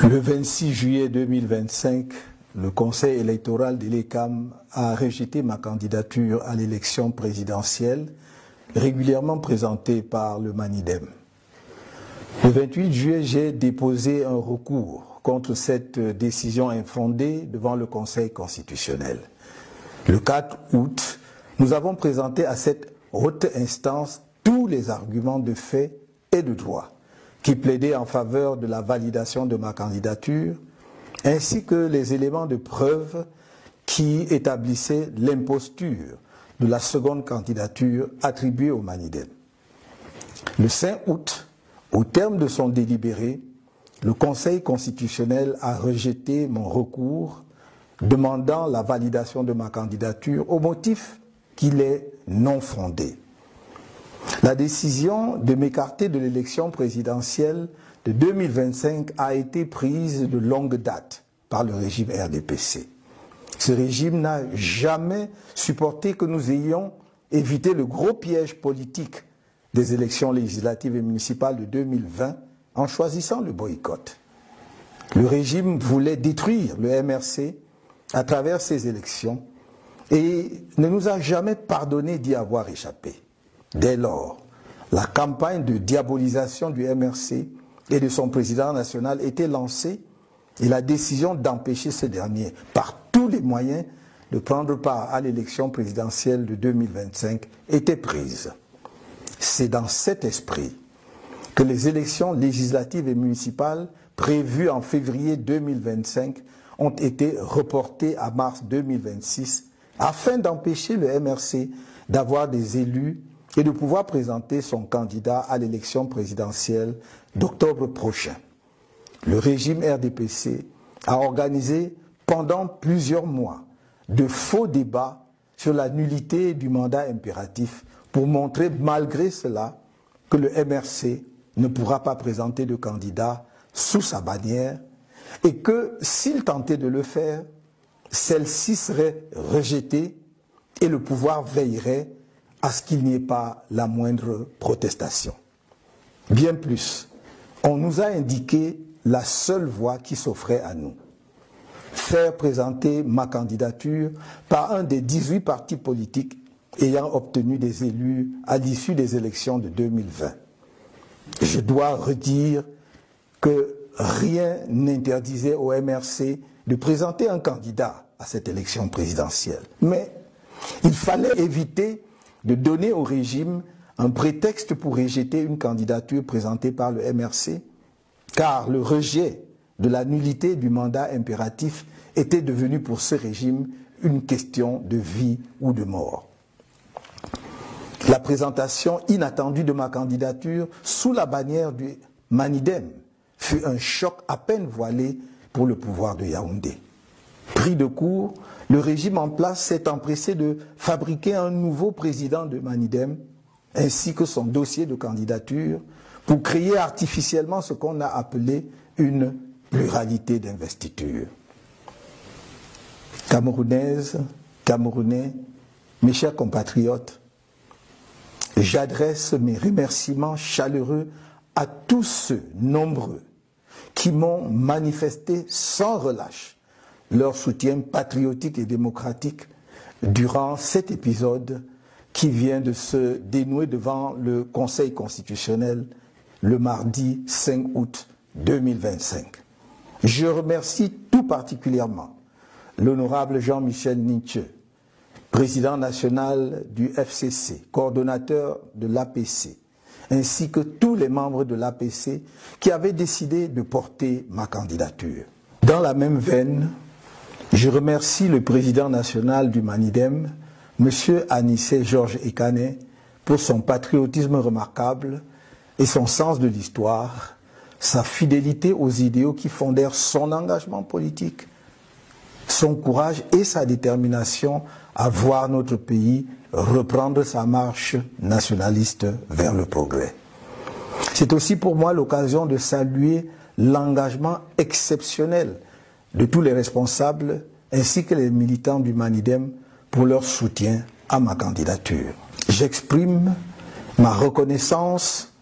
Le 26 juillet 2025, le Conseil électoral de l'ECAM a rejeté ma candidature à l'élection présidentielle régulièrement présentée par le MANIDEM. Le 28 juillet, j'ai déposé un recours contre cette décision infondée devant le Conseil constitutionnel. Le 4 août, nous avons présenté à cette haute instance tous les arguments de fait et de droit qui plaidaient en faveur de la validation de ma candidature, ainsi que les éléments de preuve qui établissaient l'imposture de la seconde candidature attribuée au MANIDEM. Le 5 août, au terme de son délibéré, le Conseil constitutionnel a rejeté mon recours demandant la validation de ma candidature au motif qu'il est non fondé. La décision de m'écarter de l'élection présidentielle de 2025 a été prise de longue date par le régime RDPC. Ce régime n'a jamais supporté que nous ayons évité le gros piège politique des élections législatives et municipales de 2020 en choisissant le boycott. Le régime voulait détruire le MRC à travers ces élections et ne nous a jamais pardonné d'y avoir échappé. Dès lors, la campagne de diabolisation du MRC et de son président national était lancée et la décision d'empêcher ce dernier, par tous les moyens, de prendre part à l'élection présidentielle de 2025 était prise. C'est dans cet esprit que les élections législatives et municipales prévues en février 2025 ont été reportées à mars 2026 afin d'empêcher le MRC d'avoir des élus et de pouvoir présenter son candidat à l'élection présidentielle d'octobre prochain. Le régime RDPC a organisé pendant plusieurs mois de faux débats sur la nullité du mandat impératif pour montrer malgré cela que le MRC ne pourra pas présenter de candidat sous sa bannière et que s'il tentait de le faire, celle-ci serait rejetée et le pouvoir veillerait à ce qu'il n'y ait pas la moindre protestation. Bien plus, on nous a indiqué la seule voie qui s'offrait à nous. Faire présenter ma candidature par un des 18 partis politiques ayant obtenu des élus à l'issue des élections de 2020. Je dois redire que rien n'interdisait au MRC de présenter un candidat à cette élection présidentielle. Mais il fallait éviter de donner au régime un prétexte pour rejeter une candidature présentée par le MRC, car le rejet de la nullité du mandat impératif était devenu pour ce régime une question de vie ou de mort. La présentation inattendue de ma candidature sous la bannière du MANIDEM fut un choc à peine voilé pour le pouvoir de Yaoundé. Pris de court, le régime en place s'est empressé de fabriquer un nouveau président de MANIDEM ainsi que son dossier de candidature pour créer artificiellement ce qu'on a appelé une pluralité d'investiture. Camerounaises, Camerounais, mes chers compatriotes, j'adresse mes remerciements chaleureux à tous ceux nombreux qui m'ont manifesté sans relâche leur soutien patriotique et démocratique durant cet épisode qui vient de se dénouer devant le Conseil constitutionnel le mardi 5 août 2025. Je remercie tout particulièrement l'honorable Jean-Michel Nitche, président national du FCC, coordonnateur de l'APC, ainsi que tous les membres de l'APC qui avaient décidé de porter ma candidature. Dans la même veine, je remercie le président national du MANIDEM, M. Anissé Georges Ekane, pour son patriotisme remarquable et son sens de l'histoire, sa fidélité aux idéaux qui fondèrent son engagement politique, son courage et sa détermination à voir notre pays reprendre sa marche nationaliste vers le progrès. C'est aussi pour moi l'occasion de saluer l'engagement exceptionnel de tous les responsables ainsi que les militants du MANIDEM pour leur soutien à ma candidature. J'exprime ma reconnaissance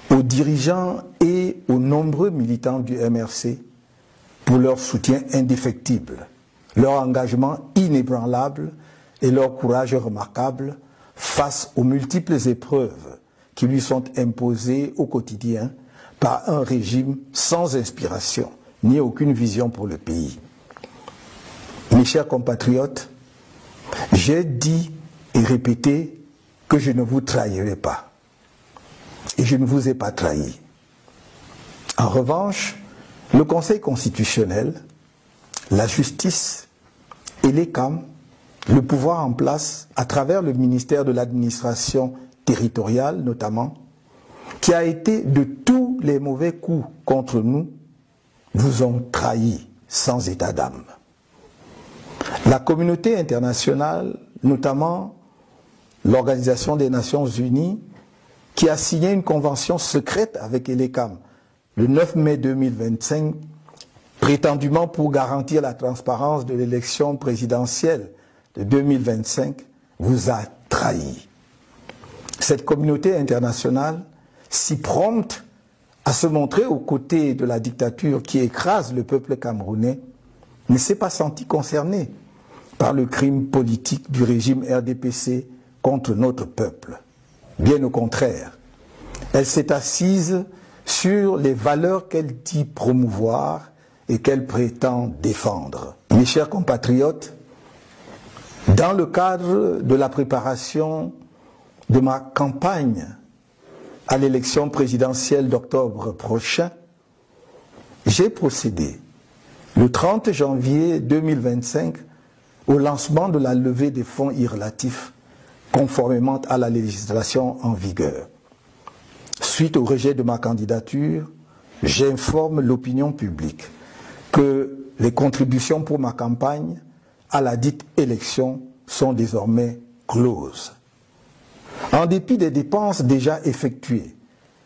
aux dirigeants et aux nombreux militants du MRC pour leur soutien indéfectible, leur engagement inébranlable et leur courage remarquable face aux multiples épreuves qui lui sont imposées au quotidien par un régime sans inspiration ni aucune vision pour le pays. Mes chers compatriotes, j'ai dit et répété que je ne vous trahirai pas. Et je ne vous ai pas trahi. En revanche, le Conseil constitutionnel, la justice et les CAM, le pouvoir en place à travers le ministère de l'administration territoriale notamment, qui a été de tous les mauvais coups contre nous, vous ont trahis sans état d'âme. La communauté internationale, notamment l'Organisation des Nations Unies, qui a signé une convention secrète avec ELECAM le 9 mai 2025, prétendument pour garantir la transparence de l'élection présidentielle de 2025, vous a trahi. Cette communauté internationale, si prompte à se montrer aux côtés de la dictature qui écrase le peuple camerounais, ne s'est pas sentie concernée par le crime politique du régime RDPC contre notre peuple. Bien au contraire, elle s'est assise sur les valeurs qu'elle dit promouvoir et qu'elle prétend défendre. Mes chers compatriotes, dans le cadre de la préparation de ma campagne à l'élection présidentielle d'octobre prochain, j'ai procédé le 30 janvier 2025 au lancement de la levée des fonds irrelatifs conformément à la législation en vigueur. Suite au rejet de ma candidature, j'informe l'opinion publique que les contributions pour ma campagne à la dite élection sont désormais closes. En dépit des dépenses déjà effectuées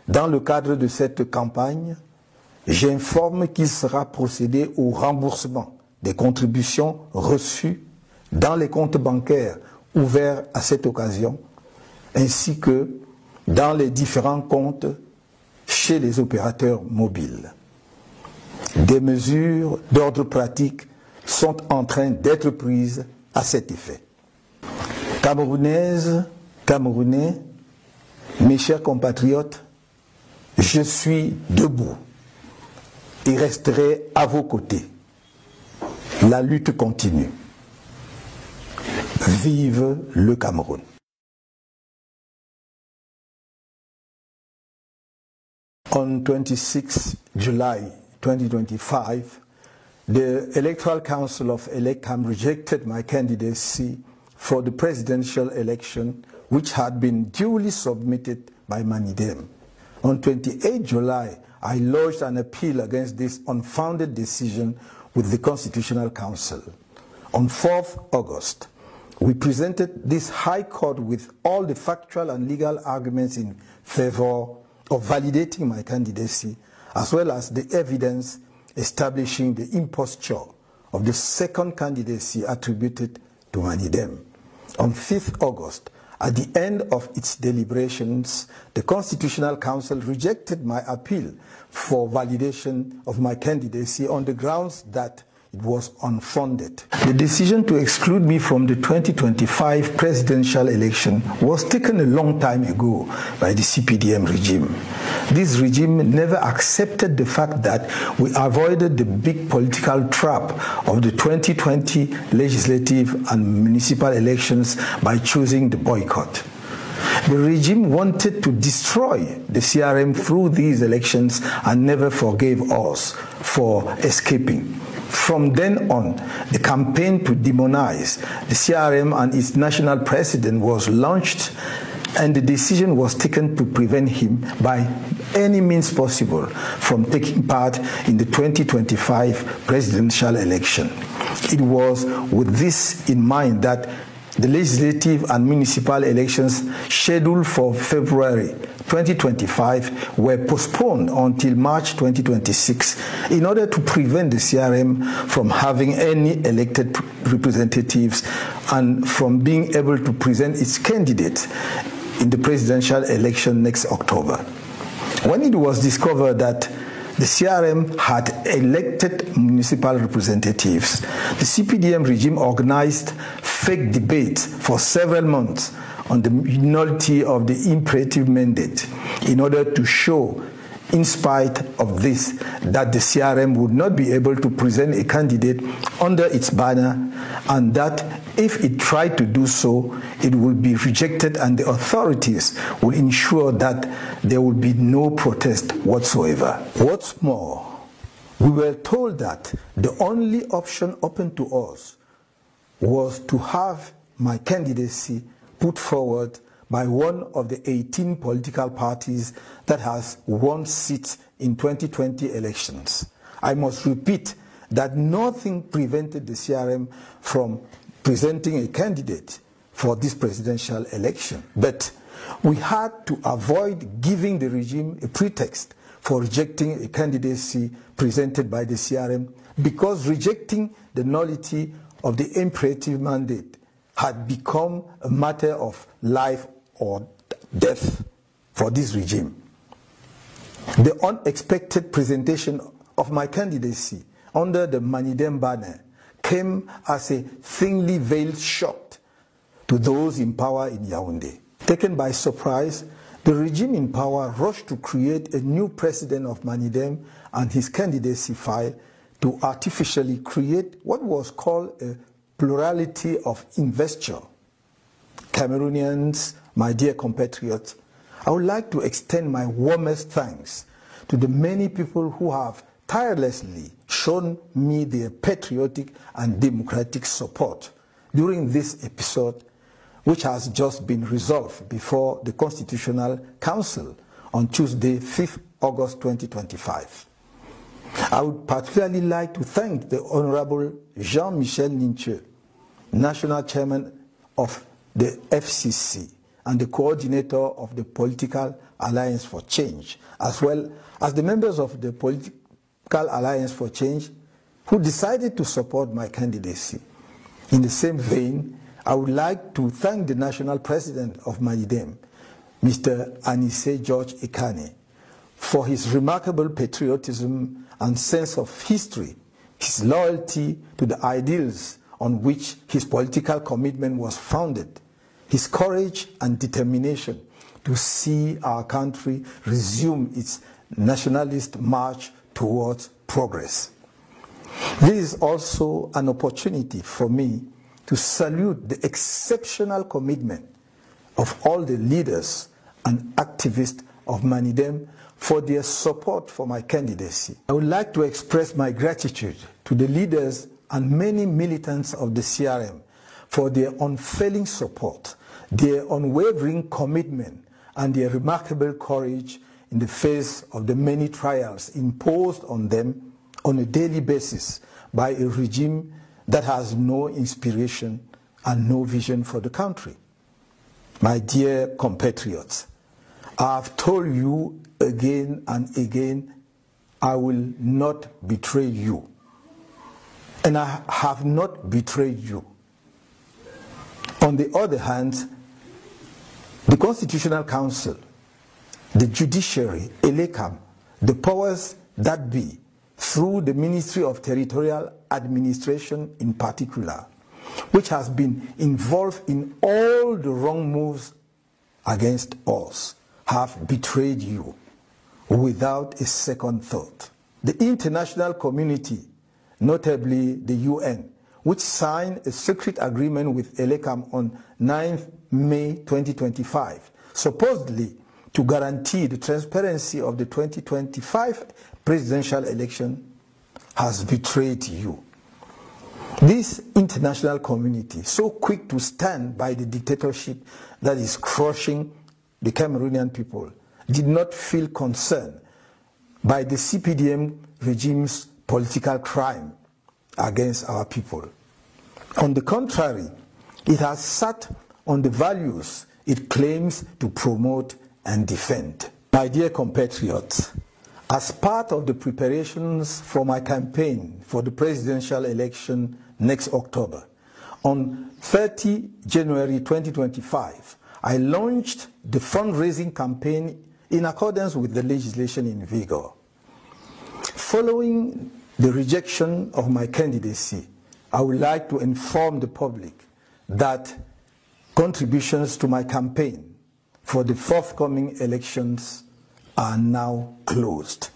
dans le cadre de cette campagne, j'informe qu'il sera procédé au remboursement des contributions reçues dans les comptes bancaires ouverts à cette occasion, ainsi que dans les différents comptes chez les opérateurs mobiles. Des mesures d'ordre pratique sont en train d'être prises à cet effet. Camerounaises, Camerounais, mes chers compatriotes, je suis debout et resterai à vos côtés. La lutte continue. Vive le Cameroun. On 26 July 2025, the Electoral Council of ELECAM rejected my candidacy for the presidential election, which had been duly submitted by MANIDEM. On 28 July, I lodged an appeal against this unfounded decision with the Constitutional Council. On 4th August, we presented this High Court with all the factual and legal arguments in favor of validating my candidacy, as well as the evidence establishing the imposture of the second candidacy attributed to MANIDEM. On 5th August, at the end of its deliberations, the Constitutional Council rejected my appeal for validation of my candidacy on the grounds that it was unfounded. The decision to exclude me from the 2025 presidential election was taken a long time ago by the CPDM regime. This regime never accepted the fact that we avoided the big political trap of the 2020 legislative and municipal elections by choosing the boycott. The regime wanted to destroy the CRM through these elections and never forgave us for escaping. From then on, the campaign to demonize the CRM and its national president was launched, and the decision was taken to prevent him by any means possible from taking part in the 2025 presidential election. It was with this in mind that the legislative and municipal elections scheduled for February 2025 were postponed until March 2026 in order to prevent the CRM from having any elected representatives and from being able to present its candidates in the presidential election next October. When it was discovered that the The CRM had elected municipal representatives. The CPDM regime organized fake debates for several months on the nullity of the imperative mandate in order to show, in spite of this, that the CRM would not be able to present a candidate under its banner, and that if it tried to do so, it would be rejected and the authorities would ensure that there would be no protest whatsoever. What's more, we were told that the only option open to us was to have my candidacy put forward by one of the 18 political parties that has won seats in 2020 elections. I must repeat that nothing prevented the CRM from presenting a candidate for this presidential election. But we had to avoid giving the regime a pretext for rejecting a candidacy presented by the CRM, because rejecting the nullity of the imperative mandate had become a matter of life or death for this regime. The unexpected presentation of my candidacy under the Manidem banner came as a thinly veiled shock to those in power in Yaoundé. Taken by surprise, the regime in power rushed to create a new president of Manidem and his candidacy file to artificially create what was called a plurality of investiture. Cameroonians, my dear compatriots, I would like to extend my warmest thanks to the many people who have tirelessly shown me their patriotic and democratic support during this episode, which has just been resolved before the Constitutional Council on Tuesday, 5th August 2025. I would particularly like to thank the Honorable Jean-Michel Ninche, National Chairman of the FCC and the coordinator of the Political Alliance for Change, as well as the members of the Political Alliance for Change who decided to support my candidacy. In the same vein, I would like to thank the National President of Manidem, Mr. Anissé George Ikane, for his remarkable patriotism and sense of history, his loyalty to the ideals on which his political commitment was founded, his courage and determination to see our country resume its nationalist march towards progress. This is also an opportunity for me to salute the exceptional commitment of all the leaders and activists of Manidem for their support for my candidacy. I would like to express my gratitude to the leaders and many militants of the CRM for their unfailing support, their unwavering commitment, and their remarkable courage in the face of the many trials imposed on them on a daily basis by a regime that has no inspiration and no vision for the country. My dear compatriots, I have told you again and again, I will not betray you. And I have not betrayed you. On the other hand, the Constitutional Council, the judiciary, ELECAM, the powers that be, through the Ministry of Territorial Administration in particular, which has been involved in all the wrong moves against us, have betrayed you without a second thought. The international community, notably the UN, which signed a secret agreement with ELECAM on 9th May 2025, supposedly to guarantee the transparency of the 2025 presidential election, has betrayed you. This international community, so quick to stand by the dictatorship that is crushing the Cameroonian people, did not feel concerned by the CPDM regime's political crime against our people. On the contrary, it has sat on the values it claims to promote and defend. My dear compatriots, as part of the preparations for my campaign for the presidential election next October, on 30 January 2025, I launched the fundraising campaign in accordance with the legislation in vigor. Following the rejection of my candidacy, I would like to inform the public that contributions to my campaign for the forthcoming elections are now closed.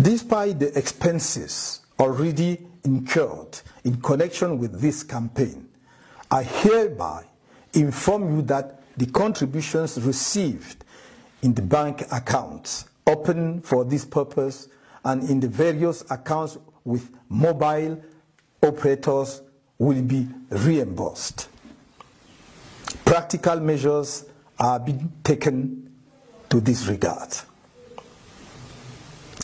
Despite the expenses already incurred in connection with this campaign, I hereby inform you that the contributions received in the bank accounts open for this purpose and in the various accounts with mobile operators will be reimbursed. Practical measures are being taken to this regard.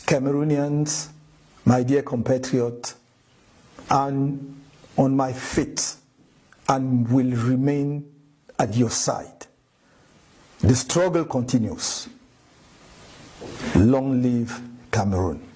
Cameroonians, my dear compatriot, I'm on my feet and will remain at your side. The struggle continues. Long live Cameroon.